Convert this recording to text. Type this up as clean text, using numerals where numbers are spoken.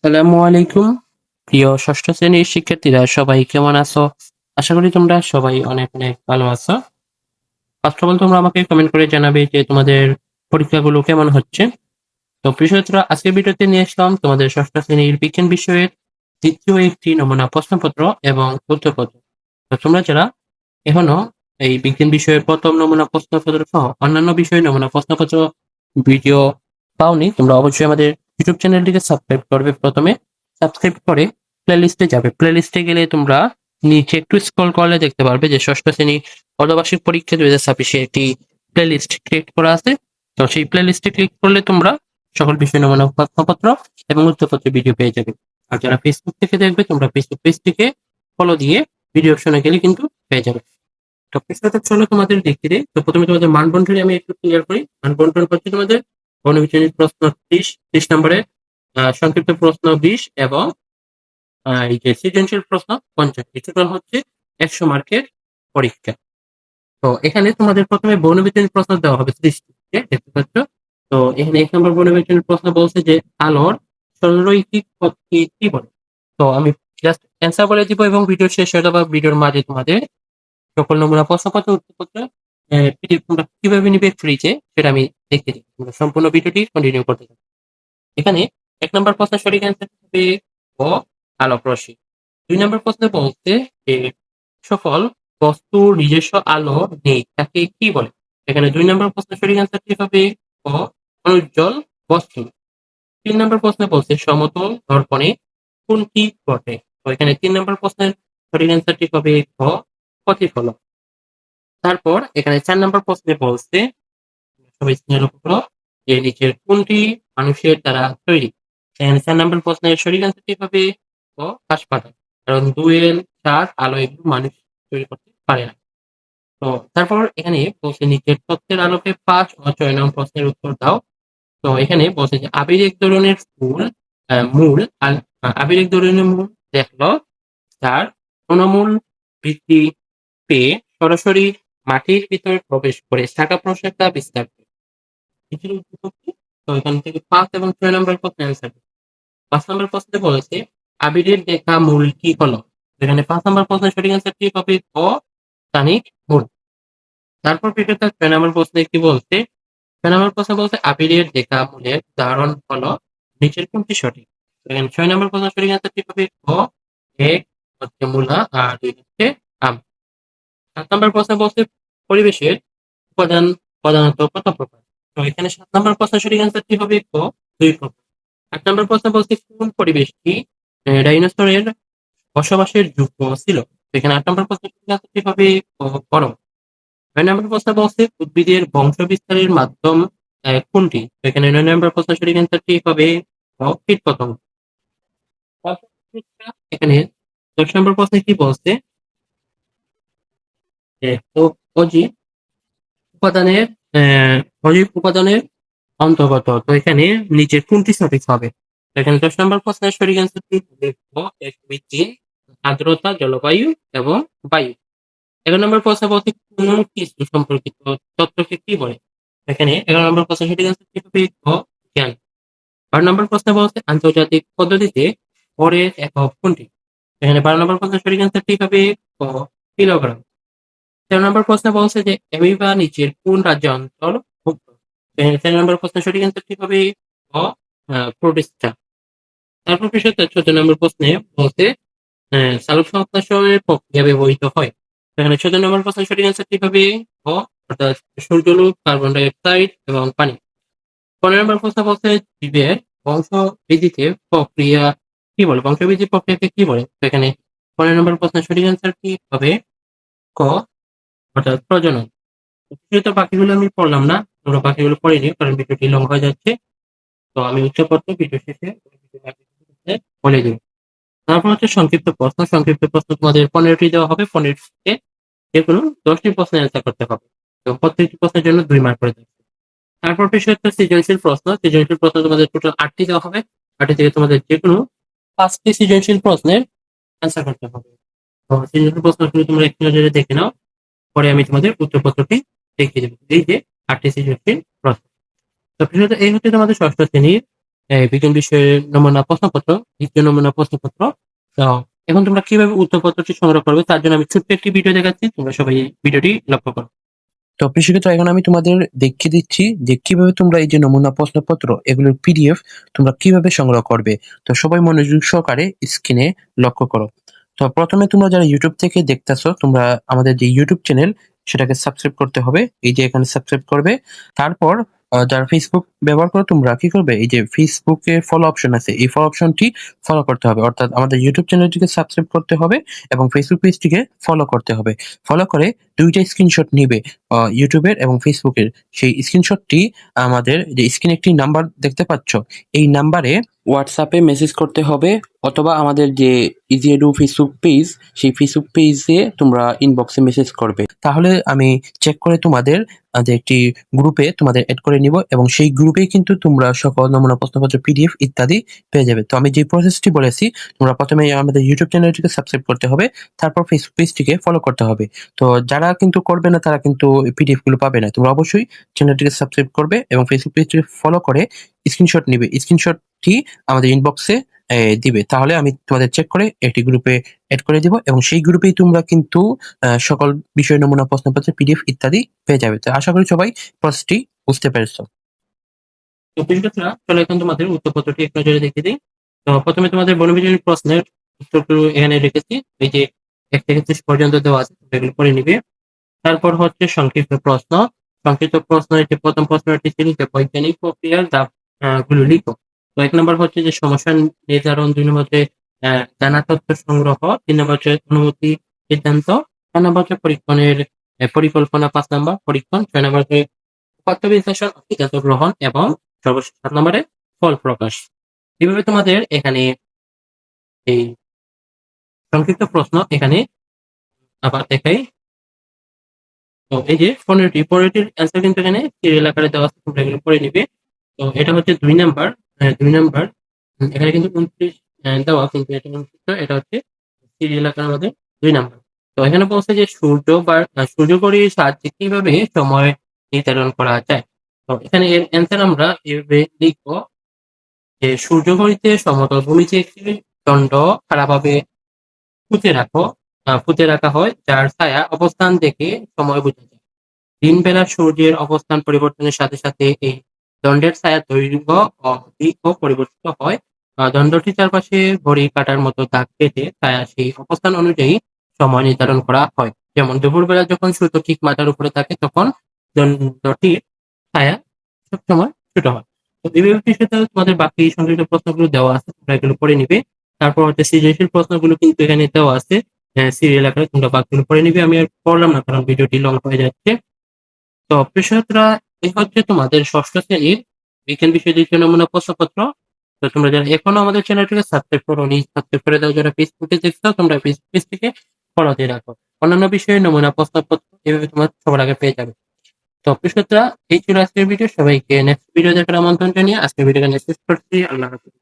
আসসালামু আলাইকুম। প্রিয় ষষ্ঠ শ্রেণীর শিক্ষার্থীরা সবাই কেমন আছো? আশা করি তোমরা সবাই অনেক অনেক ভালো আছো। ফার্স্ট অফ অল তোমরা আমাকে কমেন্ট করে জানাবে যে তোমাদের পরীক্ষাগুলো কেমন হচ্ছে। তো প্রিয় ছাত্ররা, আজকের ভিডিওতে নিয়ে আসলাম তোমাদের ষষ্ঠ শ্রেণীর বিজ্ঞান বিষয়ের দ্বিতীয় একটি নমুনা প্রশ্নপত্র এবং উত্তরপত্র। তো তোমরা যারা এখনো এই বিজ্ঞান বিষয়ের প্রথম নমুনা প্রশ্নপত্র সহ অন্যান্য বিষয়ের নমুনা প্রশ্নপত্র ভিডিও পাওনি, তোমরা অবশ্যই আমাদের ইউটিউব চ্যানেলটিকে সাবস্ক্রাইব করবে। প্রথমে সাবস্ক্রাইব করে প্লেলিস্টে যাবে। প্লেলিস্টে গেলে তোমরা নিচে একটু স্ক্রল করলে দেখতে পারবে যে ষষ্ঠ শ্রেণী অর্ধবার্ষিক পরীক্ষা 2026 একটি প্লেলিস্ট ক্রিয়েট করা আছে। তো সেই প্লেলিস্টে ক্লিক করলে তোমরা সকল বিষয় নমুনা প্রশ্নপত্র এবং উত্তরপত্রের ভিডিও পেয়ে যাবে। আর যারা ফেসবুক থেকে দেখবে, তোমরা ফেসবুক পেজটিকে ফলো দিয়ে ভিডিও অপশনে গেলে কিন্তু পেয়ে যাবে। তো প্রশ্নটা চলো তোমাদের দেখতে দিই। তো প্রথমে তোমাদের মানবন্টন আমি একটু ক্লিয়ার করি। মানবন্টন হচ্ছে তোমাদের গণবিজ্ঞানের প্রশ্ন 30 নম্বরের, সংক্ষিপ্ত প্রশ্ন 20 এবং এই যে সৃজনশীল প্রশ্ন 50। এই টোটাল হচ্ছে 100 মার্কের পরীক্ষা। তো এখানে তোমাদের প্রথমে বর্ণবিজ্ঞানের প্রশ্ন দেওয়া হবে 30 টি, দেখতে পাচ্ছ। তো এখানে 1 নম্বর বর্ণবিজ্ঞানের প্রশ্ন বলছে যে আলোর সরলরৈখিক পথকে কি বলে। তো আমি জাস্ট অ্যান্সার বলে দিব এবং ভিডিও শেষ হয়ে যাবে। ভিডিওর মাঝে তোমাদের সকল নমুনা প্রশ্নপত্র উত্তরপত্র পিডিএফ তোমরা কিভাবে নিবে ফ্রিতে সেটা আমি দেখিয়ে দিই। তোমরা সম্পূর্ণ ভিডিওটি কন্টিনিউ করতে থাকো। এখানে 1 নম্বর প্রশ্নের সঠিক অ্যান্সার হবে ক, আলোক রশ্মি। 2 নম্বর প্রশ্নে বলছে যে সকল বস্তুর নিজস্ব আলো নেই, তাকে কি বলে। এখানে 2 নম্বর প্রশ্নের সঠিক অ্যান্সারটি হবে ক, অনুজ্জ্বল বস্তু। 3 নম্বর প্রশ্নে বলছে সমতল দর্পণে কোনটি ঘটে। তো এখানে 3 নম্বর প্রশ্নের সঠিক অ্যান্সারটি হবে খ, প্রতিফলন। তারপর এখানে 4 নম্বর প্রশ্নে বলছে, সবাই স্ক্রিনে লক্ষ্য করো, যে নিচের কোনটি মানুষের দ্বারা তৈরি। এখানে 4 নম্বর প্রশ্নের সঠিক অ্যান্সারটি হবে ক, কাঠপাটা। কারণ 2 এর 4 আলো এগুলো মানুষ তৈরি করতে পারে না। তো তারপর এখানে বলছে নিচের তথ্যের আলোকে 5 ও 6 নং প্রশ্নের উত্তর দাও। তো এখানে বলছে যে আবির এক ধরনের ফুল, মূল আবির এক ধরনের মূল দেখলো তার তৃণমূল বৃদ্ধি পেয়ে সরাসরি মাটির ভিতরে প্রবেশ করে শাখা প্রশাখা বিস্তার করে। এটির উদ্দীপক কি? তো এখান থেকে 5 এবং 6 নম্বর প্রশ্নের অ্যান্সার। 5 নম্বর প্রশ্নে বলেছে আবিরের দেখা মূল কি হলো। এখানে 5 নম্বর প্রশ্নের সঠিক অ্যান্সারটি হবে ক, স্থানিক মূল। তারপর ভিডিওতে 6 নম্বর প্রশ্নে কি বলছে, 6 নম্বর প্রশ্নে বলছে আবিরের দেখা মূলের উদাহরণ হলো নিচের কোনটি সঠিক। এখানে 6 নম্বর প্রশ্নের সঠিক অ্যান্সারটি হবে ক, 1 হচ্ছে মূলা আর 2 হচ্ছে আম। 7 নম্বর প্রশ্নে বলছে পরিবেশের উপাদান প্রধানত কত প্রকার। তো এখানে 7 নম্বর প্রশ্নের সঠিক অ্যান্সারটি হবে ক, 2 প্রকার। 8 নম্বর প্রশ্নে বলছে কোন পরিবেশটি ডাইনোসরের বসবাসের যোগ্য ছিল। তো এখানে 8 নম্বর প্রশ্নের সঠিক অ্যান্সারটি হবে ক, গরম। 9 নম্বর প্রশ্নে বলছে উদ্ভিদের বংশ বিস্তারের মাধ্যম কোনটি। তো এখানে 9 নম্বর প্রশ্নের সঠিক অ্যান্সারটি হবে ক, কীটপতঙ্গ। এখানে 10 নম্বর প্রশ্নে কি বলছে যে অজীব উপাদানের অজীব উপাদানের অন্তর্গত। তো এখানে নিচের কোনটি সঠিক হবে। তো এখানে 10 নম্বর প্রশ্নের সঠিক অ্যান্সারটি হবে ক, বৃষ্টি, আর্দ্রতা, জলবায়ু এবং বায়ু। 11 নম্বর প্রশ্নে বলছে কোন কিছু সম্পর্কিত তত্ত্বকে কি বলে। এখানে 11 নম্বর প্রশ্নের সঠিক অ্যান্সারটি হবে ক, জ্ঞান। 12 নম্বর প্রশ্নে বলছে আন্তর্জাতিক পদ্ধতিতে ভরের একক কোনটি। এখানে 12 নম্বর প্রশ্নের সঠিক অ্যান্সারটি হবে ক, কিলোগ্রাম। 13 নম্বর প্রশ্নে বলছে যে অ্যামিবা নিচের কোন রাজ্যে অন্তর্ভুক্ত। এখানে 13 নম্বর প্রশ্নের সঠিক অ্যান্সারটি হবে ক, প্রোটিস্টা। তারপর 14 নম্বর প্রশ্নে বলছে সালোক সংশ্লেষণের প্রক্রিয়া ব্যবহৃত হয়। এখানে 14 নম্বর প্রশ্নের সঠিক অ্যান্সারটি হবে ক, অর্থাৎ সূর্যালোক, কার্বন ডাই অক্সাইড এবং পানি। 15 নম্বর প্রশ্ন বলছে জীবের বংশবৃদ্ধিতে প্রক্রিয়া কি বলে, বংশবৃদ্ধি প্রক্রিয়াকে কি বলে। তো এখানে 15 নম্বর প্রশ্নের সঠিক অ্যান্সার কি হবে ক, অর্থাৎ প্রজনন। তো বাকিগুলো আমি পড়লাম না, তোমরা বাকিগুলো পড়ে নিও কারণ ভিডিওটি লং হয়ে যাচ্ছে। তো আমি উচ্চপত্র ভিডিও শেষে বলে দিব। তারপর হচ্ছে সংক্ষিপ্ত প্রশ্ন। সংক্ষিপ্ত প্রশ্ন তোমাদের 15টি দেওয়া হবে। 15 থেকে যেকোনো 10টি প্রশ্নের অ্যান্সার করতে হবে এবং প্রত্যেকটি প্রশ্নের জন্য 2 মার্ক করে দেবে। তারপর বিষয় হচ্ছে সৃজনশীল প্রশ্ন। সৃজনশীল প্রশ্ন তোমাদের টোটাল 8টি দেওয়া হবে। 8টি থেকে তোমাদের যেকোনো 5টি সৃজনশীল প্রশ্নের অ্যান্সার করতে হবে। তো সৃজনশীল প্রশ্নগুলো তোমরা একটু নজরে দেখে নাও, পরে আমি তোমাদের উত্তরপত্রটি দেখিয়ে দেবো। এই যে 8টি সৃজনশীল প্রশ্ন। তো বিষয়টা এই হচ্ছে তোমাদের ষষ্ঠ শ্রেণীর বিজ্ঞান বিষয়ের নমুনা প্রশ্নপত্র, দ্বিতীয় নমুনা প্রশ্নপত্র। তো এখন তোমরা কিভাবে উত্তরপত্রটি সংগ্রহ করবে তার জন্য আমি ছোট্ট একটি ভিডিও দেখাচ্ছি। তোমরা সবাই এই ভিডিওটি লক্ষ্য করো। তো প্রিয় শিক্ষার্থী, এখন আমি তোমাদের দেখিয়ে দিচ্ছি যে কিভাবে তোমরা এই যে নমুনা প্রশ্নপত্র এগুলোর পিডিএফ তোমরা কিভাবে সংগ্রহ করবে। তো সবাই মনোযোগ সহকারে স্ক্রিনে লক্ষ্য করো। তো প্রথমে তোমরা যারা ইউটিউব থেকে দেখতেছো, তোমরা আমাদের যে ইউটিউব চ্যানেল সেটাকে সাবস্ক্রাইব করতে হবে। এই যে এখানে সাবস্ক্রাইব করবে। তারপর যারা ফেসবুক ব্যবহার করো তোমরা কি করবে, এই যে ফেসবুকে ফলো অপশন আছে, এই ফলো অপশনটি ফলো করতে হবে। অর্থাৎ আমাদের ইউটিউব চ্যানেলটিকে সাবস্ক্রাইব করতে হবে এবং ফেসবুক পেজটিকে ফলো করতে হবে। ফলো করে ২টা স্ক্রিনশট নিবে ইউটিউবের এবং ফেসবুকের। সেই স্ক্রিনশটটি আমাদের যে স্ক্রিনে একটি নাম্বার দেখতে পাচ্ছ, এই নাম্বারে হোয়াটসঅ্যাপে মেসেজ করতে হবে, অথবা আমাদের যে ইজি এডু ফেসবুক পেজ, সেই ফেসবুক পেজে তোমরা ইনবক্সে মেসেজ করবে। তাহলে আমি চেক করে তোমাদের যে একটি গ্রুপে তোমাদের এড করে নিব এবং সেই গ্রুপেই কিন্তু তোমরা সকল নমুনা প্রশ্নপত্র পিডিএফ ইত্যাদি পেয়ে যাবে। তো আমি যে প্রসেসটি বলেছি, তোমরা প্রথমে আমাদের ইউটিউব চ্যানেলটিকে সাবস্ক্রাইব করতে হবে, তারপর ফেসবুক পেজটিকে ফলো করতে হবে। তো যারা কিন্তু করবে না তারা কিন্তু পিডিএফ গুলো পাবে না। তোমরা অবশ্যই চ্যানেলটিকে সাবস্ক্রাইব করবে এবং ফেসবুক পেজটিকে ফলো করে স্ক্রিনশট নিবে। স্ক্রিনশটটি আমাদের ইনবক্সে দিবে। তাহলে আমি তোমাদের চেক করে একটি গ্রুপে এড করে দিব এবং সেই গ্রুপেই তোমরা কিন্তু সকল বিষয় নমুনা প্রশ্নপত্রের পিডিএফ ইত্যাদি পেয়ে যাবে। তো আশা করি সবাই প্রসেসটি বুঝতে পেরেছো। তো শিক্ষার্থীরা, চলো এখন তোমাদের উত্তরপত্রটি এক নজরে দেখিয়ে দিই। তো প্রথমে তোমাদের বনবিজনী প্রশ্নের উত্তরগুলো এখানে রেখেছি। এই যে ১ থেকে ৩০ পর্যন্ত দেওয়া আছে, তোমরা এগুলো পড়ে নিবে। তারপর হচ্ছে সংক্ষিপ্ত প্রশ্ন। সংক্ষিপ্ত প্রশ্নের যে প্রথম প্রশ্নটি ছিল যে বৈজ্ঞানিক প্রক্রিয়ার ধাপ গুলো লিখো। তো ১ নম্বর হচ্ছে যে সমস্যা নির্ধারণ, ২ নম্বর হচ্ছে জানা তথ্য সংগ্রহ, ৩ নম্বর হচ্ছে অনুমতি সিদ্ধান্ত, ৪ নম্বর হচ্ছে পরীক্ষণের পরিকল্পনা, ৫ নম্বর পরীক্ষণ, ৬ নম্বর হচ্ছে উপাত্ত বিশ্লেষণ ও সিদ্ধান্ত গ্রহণ এবং সর্বশেষ ৭ নম্বরে ফল প্রকাশ। এভাবে তোমাদের এখানে এই সংক্ষিপ্ত প্রশ্ন এখানে আবার দেখাই। তো এই যে ১৫টির অ্যান্সার কিন্তু এখানে সিরিয়াল আকারে দেওয়া আছে, তোমরা এগুলো পড়ে নিবে। তো এটা হচ্ছে ২ নাম্বার। ২ নাম্বার এখানে কিন্তু ২৯ দেওয়া, কিন্তু এটা কিন্তু এটা হচ্ছে সিরিয়াল আকারে আমাদের ২ নাম্বার। তো এখানে বলছে যে সূর্য বা সূর্যঘড়ির সাহায্যে কিভাবে সময় নির্ধারণ করা যায়। তো এখানে এর অ্যান্সার আমরা এভাবে লিখব যে সূর্যঘড়িতে সমতল ভূমিতে একটি দণ্ড খাড়াভাবে পুঁতে রাখা হয়, যার ছায়া অবস্থান দেখে সময় বোঝা যায়। দিন বেলা সূর্যের অবস্থান পরিবর্তনের সাথে সাথে এই দণ্ডের ছায়ার দৈর্ঘ্য ও দিকও পরিবর্তিত হয়। দণ্ডটির চারপাশে ঘড়ি কাঁটার মতো দাগ কেটে ছায়া সেই অবস্থান অনুযায়ী সময় নির্ধারণ করা হয়। যেমন দুপুরবেলা যখন সূর্য ঠিক মাথার উপরে থাকে তখন দণ্ডটির ছায়া সবসময় ছোট হয়। তো এইভাবে বিষয়টা তোমাদের বাকি সংশ্লিষ্ট প্রশ্নগুলো দেওয়া আছে, তোমরা এগুলো পড়ে নিবে। তারপর হচ্ছে সৃজনশীল প্রশ্নগুলো কিন্তু এখানে দেওয়া আছে সিরিয়াল আকারে, তোমরা বাকিগুলো পড়ে নিবে। আমি আর পড়লাম না কারণ ভিডিওটি লং হয়ে যাচ্ছে। তো প্রিয় ছাত্ররা, এই হচ্ছে তোমাদের ৬ষ্ঠ শ্রেণীর বিজ্ঞান বিষয় দ্বিতীয় নমুনা প্রশ্নপত্র। তো তোমরা যারা এখনো আমাদের চ্যানেলটিকে সাবস্ক্রাইব করোনি, সাবস্ক্রাইব করে দাও। যারা ফেসবুকে দেখছো, তোমরা ফেসবুক পেজটিকে ফলো দিয়ে রাখো। অন্যান্য বিষয়ে নমুনা প্রশ্নপত্র এভাবে তোমরা সবার আগে পেয়ে যাবে। তো প্রিয় ছাত্ররা, এই ছিল আজকের ভিডিও। সবাইকে নেক্সট ভিডিও দেখার আমন্ত্রণ জানিয়ে আজকের ভিডিও এখানে শেষ করছি। আল্লাহ হাফেজ।